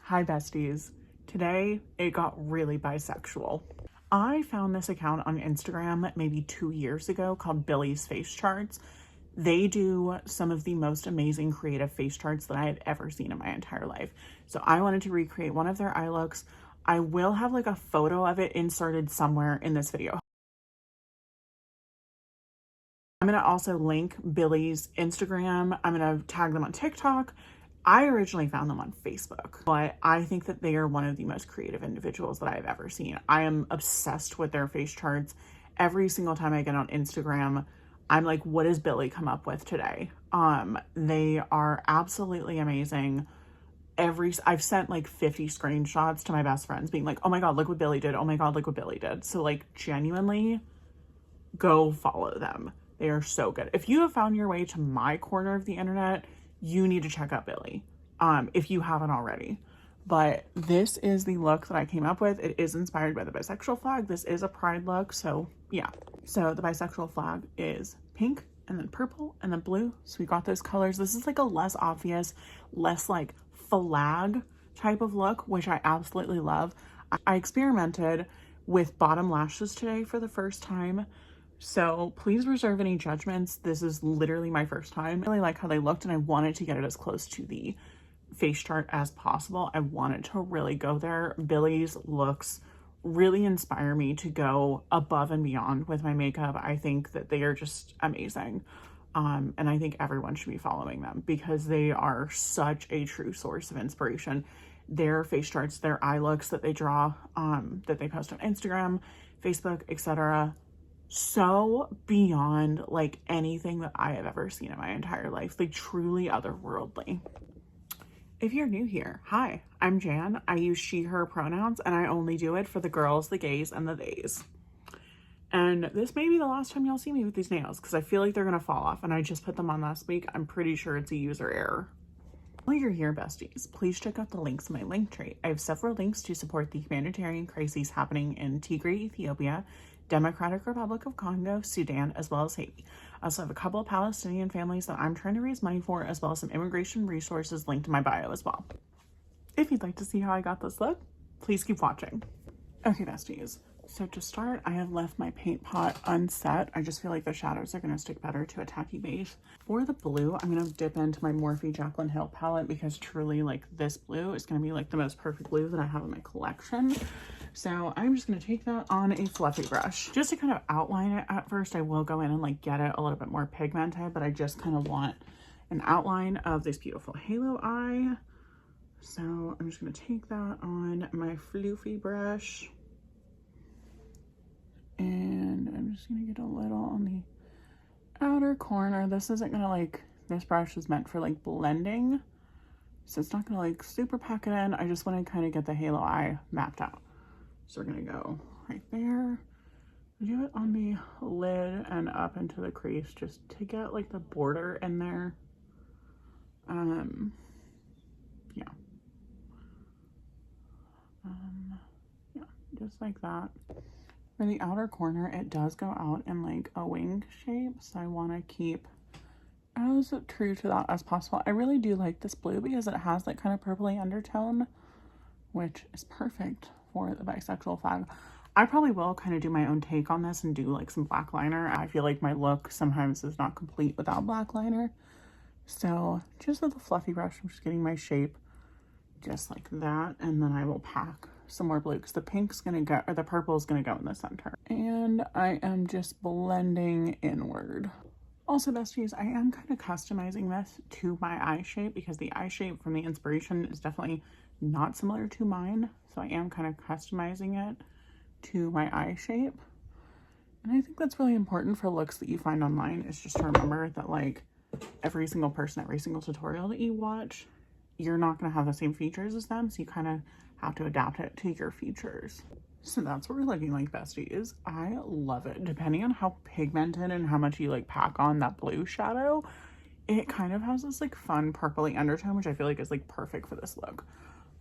Hi besties. Today it got really bisexual. I found this account on Instagram maybe 2 years ago called Billy's Face Charts. They do some of the most amazing creative face charts that I have ever seen in my entire life. So I wanted to recreate one of their eye looks. I will have like a photo of it inserted somewhere in this video. I'm going to also link Billy's Instagram. I'm going to tag them on TikTok. I originally found them on Facebook, but I think that they are one of the most creative individuals that I've ever seen. I am obsessed with their face charts. Every single time I get on Instagram, I'm like, what does Billy come up with today? They are absolutely amazing. I've sent like 50 screenshots to my best friends being like, oh my God, look what Billy did. Oh my God, look what Billy did. So like genuinely go follow them. They are so good. If you have found your way to my corner of the internet, you need to check out Billy, if you haven't already. But this is the look that I came up with. It is inspired by the bisexual flag. This is a pride look, so yeah. So the bisexual flag is pink and then purple and then blue. So we got those colors. This is like a less obvious, less like flag type of look, which I absolutely love. I experimented with bottom lashes today for the first time. So please reserve any judgments. This is literally my first time. I really like how they looked and I wanted to get it as close to the face chart as possible. I wanted to really go there. Billy's looks really inspire me to go above and beyond with my makeup. I think that they are just amazing. And I think everyone should be following them because they are such a true source of inspiration. Their face charts, their eye looks that they draw, that they post on Instagram, Facebook, etc. So beyond like anything that I have ever seen in my entire life, like truly otherworldly. If you're new here, hi, I'm Jan. I use she, her pronouns, and I only do it for the girls, the gays, and the theys. And this may be the last time y'all see me with these nails because I feel like they're gonna fall off and I just put them on last week. I'm pretty sure it's a user error. While you're here, besties, please check out the links in my link tree. I have several links to support the humanitarian crises happening in Tigray, Ethiopia, Democratic Republic of Congo, Sudan, as well as Haiti. I also have a couple of Palestinian families that I'm trying to raise money for, as well as some immigration resources linked in my bio as well. If you'd like to see how I got this look, please keep watching. Okay, besties. So to start, I have left my paint pot unset. I just feel like the shadows are going to stick better to a tacky base. For the blue, I'm going to dip into my Morphe Jaclyn Hill palette because truly like this blue is going to be like the most perfect blue that I have in my collection. So I'm just going to take that on a fluffy brush. Just to kind of outline it at first, I will go in and like get it a little bit more pigmented, but I just kind of want an outline of this beautiful halo eye. So I'm just going to take that on my floofy brush. And I'm just going to get a little on the outer corner. This isn't going to like, this brush is meant for like blending. So it's not going to like super pack it in. I just want to kind of get the halo eye mapped out. So we're going to go right there. Do it on the lid and up into the crease just to get like the border in there. Yeah. Yeah, just like that. For the outer corner, it does go out in like a wing shape, so I want to keep as true to that as possible. I really do like this blue because it has that kind of purpley undertone, which is perfect for the bisexual flag. I probably will kind of do my own take on this and do like some black liner. I feel like my look sometimes is not complete without black liner. So just with a fluffy brush, I'm just getting my shape just like that, and then I will pack some more blue because the pink's gonna go, or the purple is gonna go in the center. And I am just blending inward. Also, besties, I am kind of customizing this to my eye shape because the eye shape from the inspiration is definitely not similar to mine. So I am kind of customizing it to my eye shape. And I think that's really important for looks that you find online, is just to remember that like every single person, every single tutorial that you watch, you're not going to have the same features as them. So you kind of have to adapt it to your features. So that's what we're looking like, besties. I love it. Depending on how pigmented and how much you like pack on that blue shadow, it kind of has this like fun purpley undertone, which I feel like is like perfect for this look.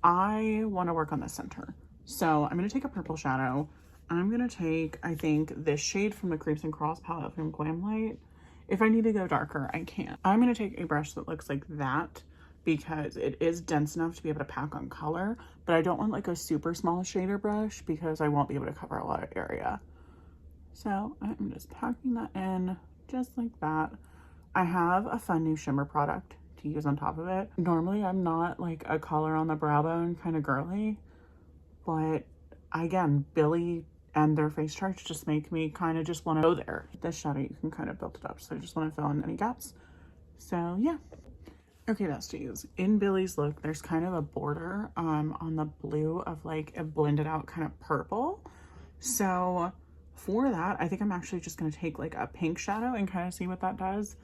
I want to work on the center. So I'm going to take a purple shadow. I'm going to take, I think, this shade from the Creeps and Crawls palette from Glamlite. If I need to go darker, I can. I'm going to take a brush that looks like that, because it is dense enough to be able to pack on color, but I don't want like a super small shader brush because I won't be able to cover a lot of area. So I'm just packing that in just like that. I have a fun new shimmer product to use on top of it. Normally I'm not like a color on the brow bone kind of girly, but again, Billie and their face charts just make me kind of just want to go there. This shadow, you can kind of build it up, so I just want to fill in any gaps. So yeah. Okay, besties, in Billie's look, there's kind of a border on the blue of like a blended out kind of purple. So for that, I think I'm actually just going to take like a pink shadow and kind of see what that does.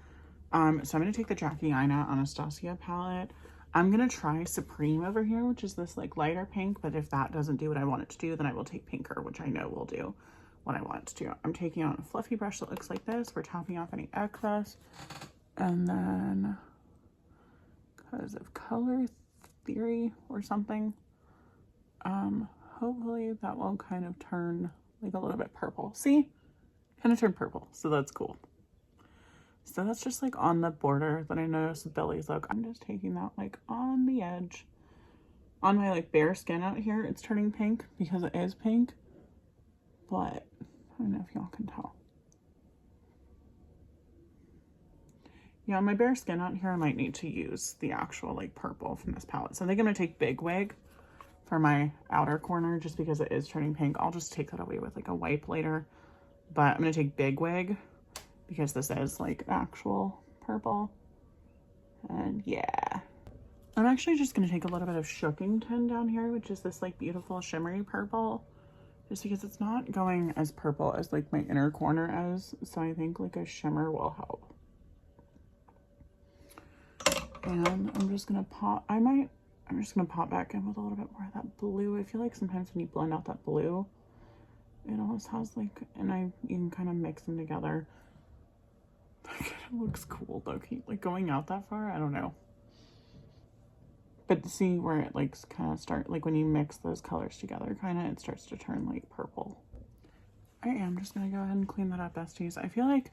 So I'm going to take the Jaclyn Anastasia palette. I'm going to try Supreme over here, which is this like lighter pink, but if that doesn't do what I want it to do, then I will take Pinker, which I know will do what I want it to do. I'm taking on a fluffy brush that looks like this. We're tapping off any excess, and then because of color theory or something, hopefully that will kind of turn like a little bit purple. See, kind of turned purple, so that's cool. So that's just like on the border that I noticed with Billie's look. I'm just taking that like on the edge. On my like bare skin out here, it's turning pink because it is pink, but I don't know if y'all can tell. Yeah, on my bare skin out here, I might need to use the actual like purple from this palette. So I think I'm gonna take Big Wig for my outer corner just because it is turning pink. I'll just take that away with like a wipe later. But I'm gonna take Big Wig because this is like actual purple. And yeah. I'm actually just gonna take a little bit of Shookington down here, which is this like beautiful shimmery purple. Just because it's not going as purple as like my inner corner is. So I think like a shimmer will help. And I'm just gonna pop, I'm just gonna pop back in with a little bit more of that blue. I feel like sometimes when you blend out that blue, it almost has like, and you can kind of mix them together. That kind of looks cool though, like going out that far, I don't know. But see where it like kind of start, like when you mix those colors together, kind of, it starts to turn like purple. I am just gonna go ahead and clean that up, besties. I feel like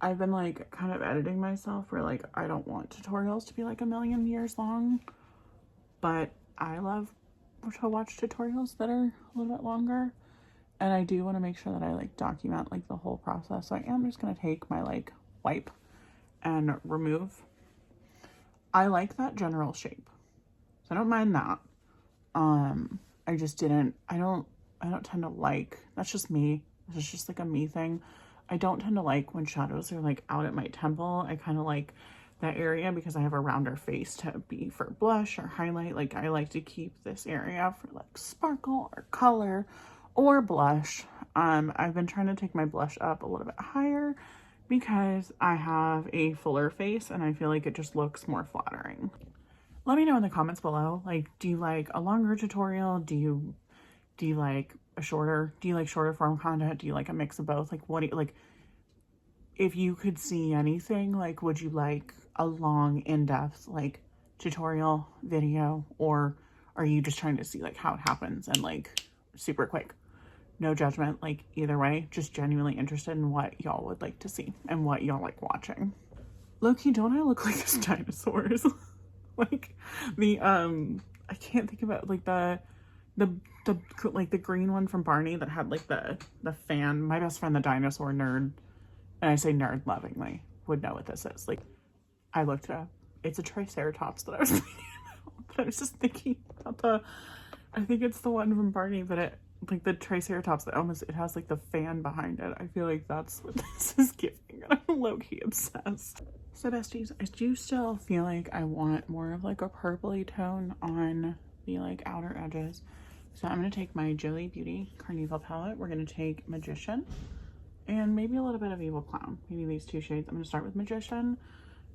I've been like kind of editing myself where like I don't want tutorials to be like a million years long, but I love to watch tutorials that are a little bit longer, and I do want to make sure that I like document like the whole process. So I am just going to take my like wipe and remove. I like that general shape, so I don't mind that. I just didn't, I don't tend to like, that's just me, this is just like a me thing. I don't tend to like when shadows are like out at my temple. I kind of like that area because I have a rounder face to be for blush or highlight. Like I like to keep this area for like sparkle or color or blush. I've been trying to take my blush up a little bit higher because I have a fuller face and I feel like it just looks more flattering. Let me know in the comments below, like, do you like a longer tutorial? Do you like a shorter? Do you like shorter form content? Do you like a mix of both? Like, what do you like? If you could see anything, like, would you like a long, in-depth like tutorial video, or are you just trying to see like how it happens and like super quick? No judgment, like either way, just genuinely interested in what y'all would like to see and what y'all like watching. Low-key, don't I look like this dinosaurs? Like the I can't think about like the like the green one from Barney that had like the fan. My best friend, the dinosaur nerd, and I say nerd lovingly, would know what this is. Like, I looked it up. It's a Triceratops that I was thinking about. But I was just thinking about I think it's the one from Barney, but it, like the Triceratops that almost, it has like the fan behind it. I feel like that's what this is giving, and I'm low-key obsessed. So besties, I do still feel like I want more of like a purpley tone on the like outer edges. So I'm going to take my Jolie Beauty Carnevil palette. We're going to take Magician and maybe a little bit of Evil Clown. Maybe these two shades. I'm going to start with Magician,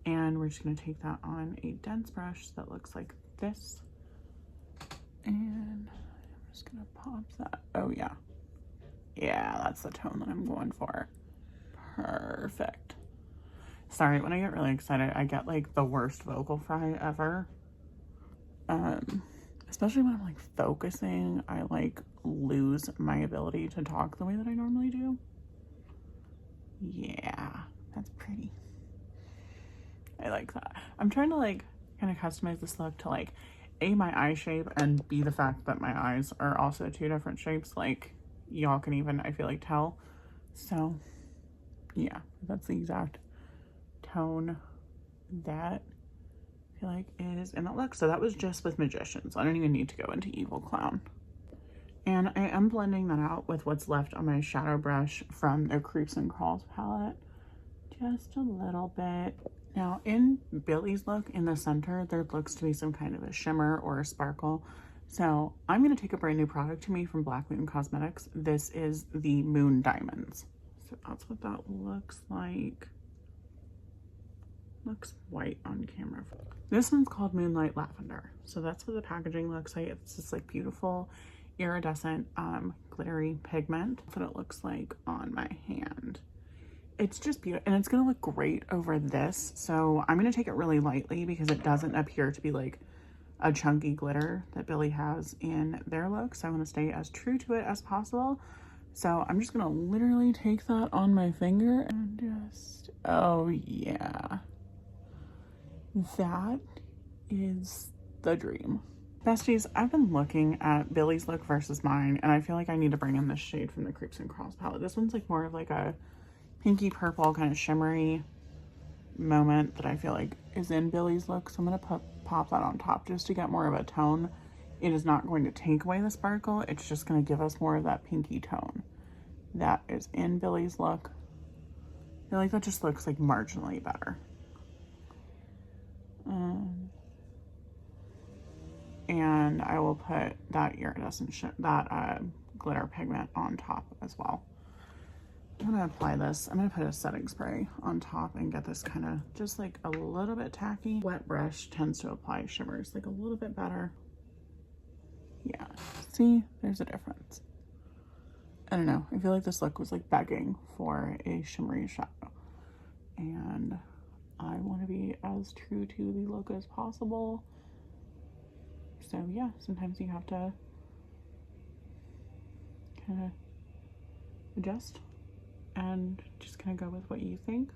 and we're just going to take that on a dense brush that looks like this. And I'm just going to pop that. Oh yeah. Yeah, that's the tone that I'm going for. Perfect. Sorry, when I get really excited, I get like the worst vocal fry ever. Especially when I'm like focusing, I like lose my ability to talk the way that I normally do. Yeah, that's pretty. I like that. I'm trying to like kind of customize this look to like A, my eye shape, and B, the fact that my eyes are also two different shapes. Like y'all can even, I feel like, tell. So yeah, that's the exact tone that I feel like is in that look. So that was just with Magician, so I don't even need to go into Evil Clown. And I am blending that out with what's left on my shadow brush from the Creeps and Crawls palette. Just a little bit. Now in Billy's look, in the center, there looks to be some kind of a shimmer or a sparkle. So I'm going to take a brand new product to me from Black Moon Cosmetics. This is the Moon Diamonds. So that's what that looks like. Looks white on camera. This one's called Moonlight Lavender. So that's what the packaging looks like. It's just like beautiful iridescent glittery pigment. That's what it looks like on my hand. It's just beautiful, and it's gonna look great over this. So I'm gonna take it really lightly because it doesn't appear to be like a chunky glitter that Billy has in their look. So I want to stay as true to it as possible. So I'm just gonna literally take that on my finger and just, oh yeah, that is the dream. Besties, I've been looking at Billy's look versus mine, and I feel like I need to bring in this shade from the Creeps and Crawls palette. This one's like more of like a pinky purple kind of shimmery moment that I feel like is in Billy's look. So I'm going to pop that on top just to get more of a tone. It is not going to take away the sparkle. It's just going to give us more of that pinky tone that is in Billy's look. I feel like that just looks like marginally better. And I will put that iridescent glitter pigment on top as well. I'm gonna apply this. I'm gonna put a setting spray on top and get this kind of just like a little bit tacky. Wet brush tends to apply shimmers like a little bit better. Yeah, see, there's a difference. I don't know. I feel like this look was like begging for a shimmery shadow, and I want to be as true to the look as possible. So yeah, sometimes you have to kind of adjust and just kind of go with what you think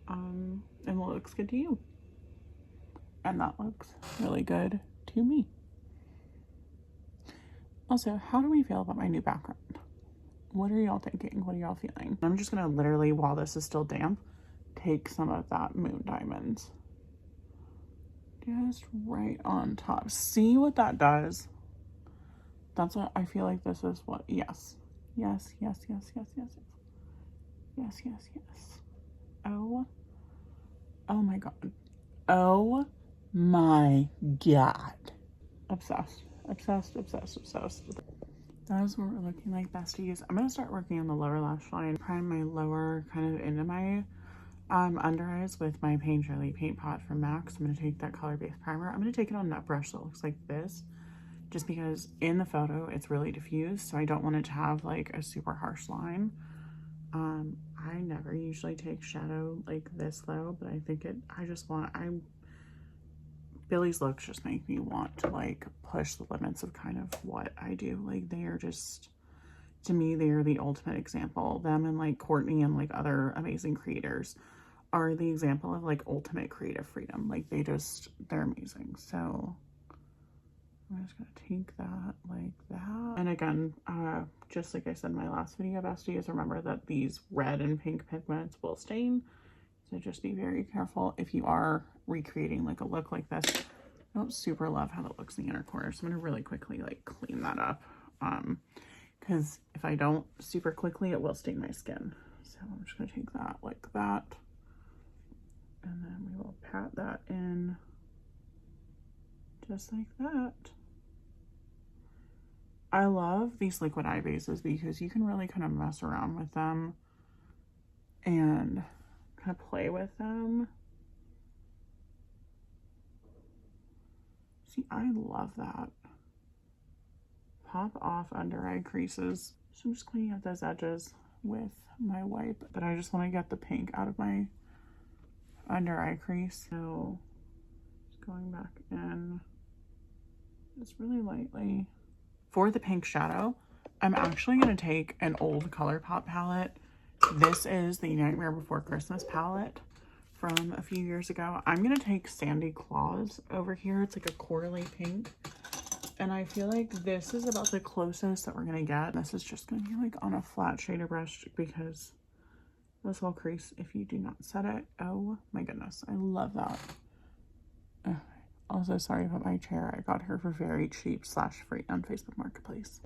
and what looks good to you. And that looks really good to me. Also, how do we feel about my new background? What are y'all thinking? What are y'all feeling? I'm just gonna literally, while this is still damp, take some of that Moon Diamonds just right on top. See what that does? That's what I feel like. This is what, yes, yes, yes, yes, yes, yes, yes, yes, yes. Oh my god. Oh my god. Obsessed, obsessed, obsessed, obsessed. That is what we're looking like, besties. I'm gonna start working on the lower lash line, prime my lower kind of into my under eyes with my Paint Jolie paint pot from MAC. I'm going to take that color-based primer. I'm going to take it on that brush that looks like this, just because in the photo it's really diffused, so I don't want it to have like a super harsh line. I never usually take shadow like this though, but I think Billy's looks just make me want to like push the limits of kind of what I do. Like they are just, to me, they are the ultimate example. Them and like Courtney and like other amazing creators are the example of like ultimate creative freedom. Like they're amazing. So I'm just gonna take that like that. And again, just like I said in my last video, besties, remember that these red and pink pigments will stain. So just be very careful if you are recreating like a look like this. I don't super love how that looks in the inner corner, so I'm gonna really quickly like clean that up. Because if I don't super quickly, it will stain my skin. So I'm just gonna take that like that. And then we will pat that in just like that. I love these liquid eye bases because you can really kind of mess around with them and kind of play with them. See, I love that. Pop off under eye creases. So I'm just cleaning out those edges with my wipe, but I just want to get the pink out of my under eye crease. So just going back in just really lightly. For the pink shadow, I'm actually going to take an old ColourPop palette. This is the Nightmare Before Christmas palette from a few years ago. I'm going to take Sandy Claus over here. It's like a corally pink. And I feel like this is about the closest that we're going to get. This is just going to be like on a flat shader brush because this will crease if you do not set it. Oh my goodness. I love that. Also, sorry about my chair. I got her for very cheap / free on Facebook Marketplace.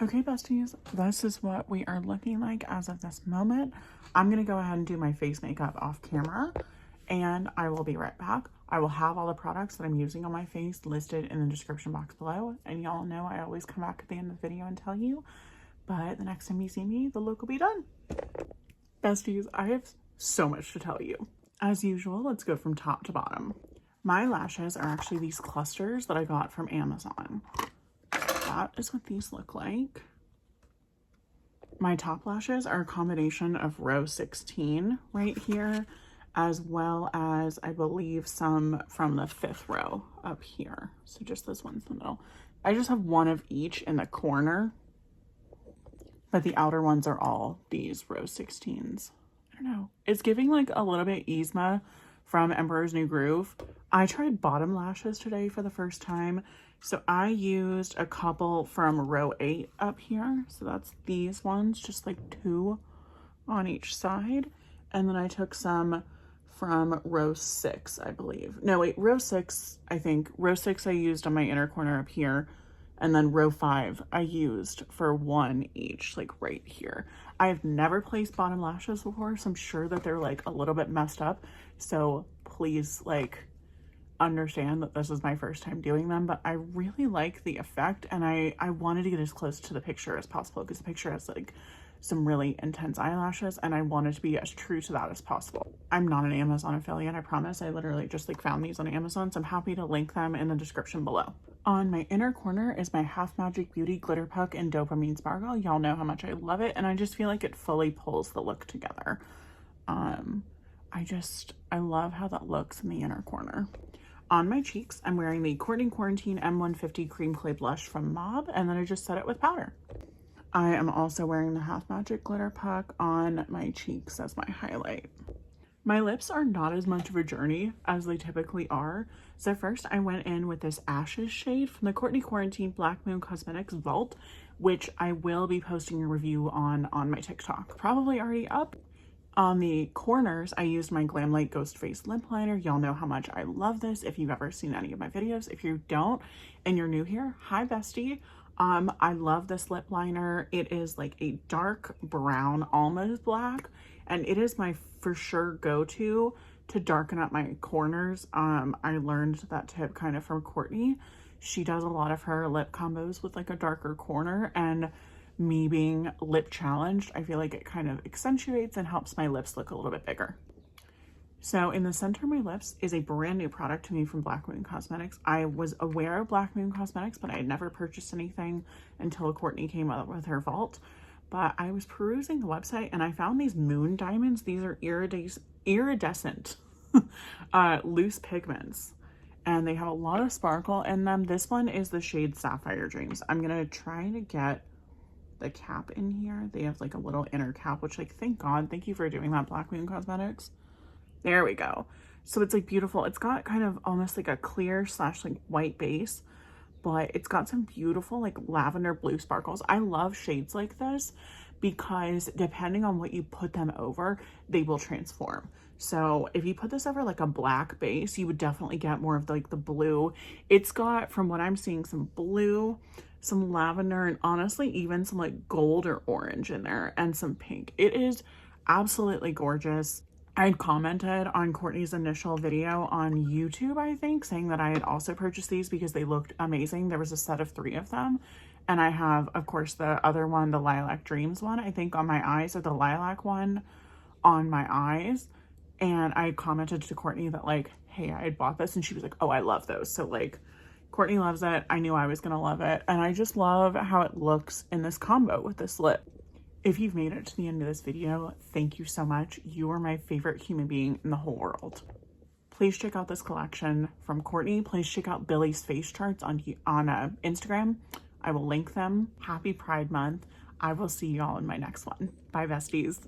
Okay, besties, this is what we are looking like as of this moment. I'm going to go ahead and do my face makeup off camera, and I will be right back. I will have all the products that I'm using on my face listed in the description box below, and y'all know I always come back at the end of the video and tell you, but the next time you see me, the look will be done. Besties, I have so much to tell you. As usual, let's go from top to bottom. My lashes are actually these clusters that I got from Amazon. That is what these look like. My top lashes are a combination of row 16 right here, as well as I believe some from the 5th row up here. So just this one's in the middle. I just have one of each in the corner, but the outer ones are all these row 16s. I don't know. It's giving like a little bit Yzma from Emperor's New Groove. I tried bottom lashes today for the first time. So I used a couple from row 8 up here. So that's these ones, just like 2 on each side. And then I took some from row 6, I believe. No, wait, row 6, I think. Row 6 I used on my inner corner up here. And then row 5 I used for 1 each, like right here. I have never placed bottom lashes before, so I'm sure that they're like a little bit messed up. So please like understand that this is my first time doing them, but I really like the effect, and I wanted to get as close to the picture as possible because the picture has like some really intense eyelashes, and I wanted to be as true to that as possible. I'm not an Amazon affiliate, I promise. I literally just like found these on Amazon, so I'm happy to link them in the description below. On my inner corner is my Half Magic Beauty Glitter Puck and Dopamine Sparkle. Y'all know how much I love it, and I just feel like it fully pulls the look together. I love how that looks in the inner corner. On my cheeks, I'm wearing the Courtney Quarantine M150 Cream Clay Blush from Mob, and then I just set it with powder. I am also wearing the Half Magic Glitter Puck on my cheeks as my highlight. My lips are not as much of a journey as they typically are. So first I went in with this Ashes shade from the Courtney Quarantine Black Moon Cosmetics Vault, which I will be posting a review on my TikTok. Probably already up. On the corners, I used my Glamlite Ghostface lip liner. Y'all know how much I love this if you've ever seen any of my videos. If you don't and you're new here, hi bestie. I love this lip liner. It is like a dark brown, almost black, and it is my for sure go-to to darken up my corners. I learned that tip kind of from Courtney. She does a lot of her lip combos with like a darker corner, and me being lip challenged, I feel like it kind of accentuates and helps my lips look a little bit bigger. So in the center of my lips is a brand new product to me from Black Moon Cosmetics. I was aware of Black Moon Cosmetics, but I had never purchased anything until Courtney came up with her vault. But I was perusing the website and I found these moon diamonds. These are iridescent loose pigments, and they have a lot of sparkle in them. This one is the shade Sapphire Dreams. I'm gonna try to get the cap in here. They have like a little inner cap, which like, thank God, thank you for doing that, Black Moon Cosmetics. There we go. So it's like beautiful. It's got kind of almost like a clear / like white base, but it's got some beautiful like lavender blue sparkles. I love shades like this because depending on what you put them over, they will transform. So if you put this over like a black base, you would definitely get more of like the blue. It's got, from what I'm seeing, some blue, some lavender, and honestly even some like gold or orange in there, and some pink. It is absolutely gorgeous. I had commented on Courtney's initial video on YouTube, I think, saying that I had also purchased these because they looked amazing. There was a set of 3 of them. And I have, of course, the other one, the Lilac Dreams one, I think on my eyes, or the lilac one on my eyes. And I commented to Courtney that like, hey, I had bought this, and she was like, oh, I love those. So like, Courtney loves it. I knew I was gonna love it. And I just love how it looks in this combo with this lip. If you've made it to the end of this video, thank you so much. You are my favorite human being in the whole world. Please check out this collection from Courtney. Please check out Billy's face charts on Instagram. I will link them. Happy Pride Month. I will see y'all in my next one. Bye, besties.